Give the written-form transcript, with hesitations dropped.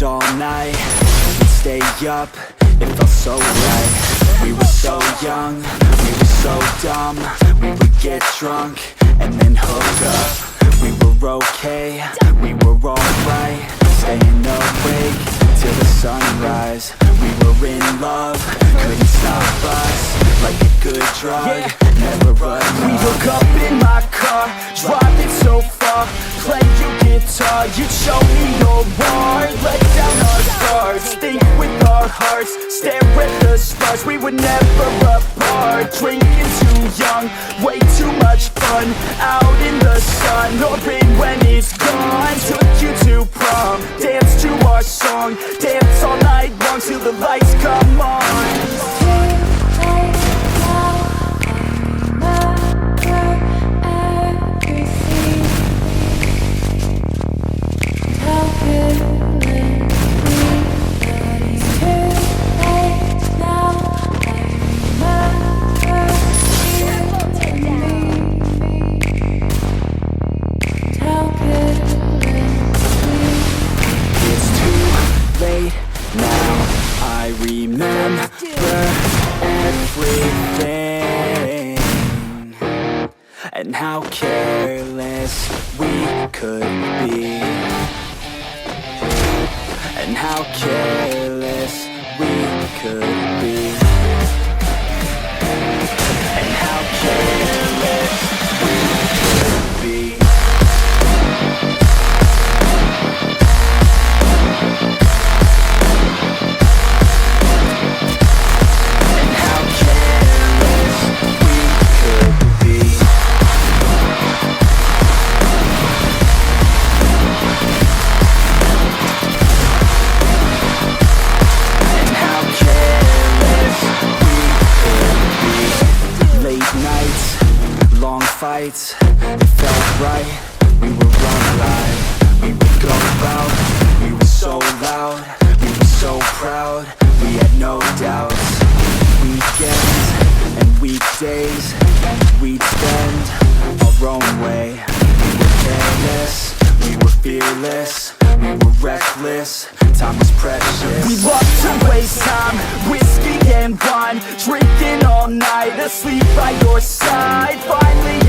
out all night, we'd stay up, it felt so right. We were so young, we were so dumb. We would get drunk and then hook up. We were okay, we were alright, staying awake till the sunrise. We were in love, couldn't stop us, like a good drug, never enough. We hook up in my car, driving so far, play your guitar, you'd show me your heart. Let down our guards, think with our hearts, stare at the stars. We were never apart, drinking too young, way too much fun, out in the sun, hoping when it's gone. Took you to prom, dance to our song, dance all night long till the lights come on. Remember everything, and how careless we could be, and how careless we could be, and how careless we could be. Fights, it felt right, we were alive. We would go out, we were so loud, we were so proud, we had no doubts. Weekends and weekdays, we'd spend our own way. We were careless, we were fearless, we were reckless, time was precious. We loved to waste time, whiskey and wine, drinking all night, asleep by your side. Finally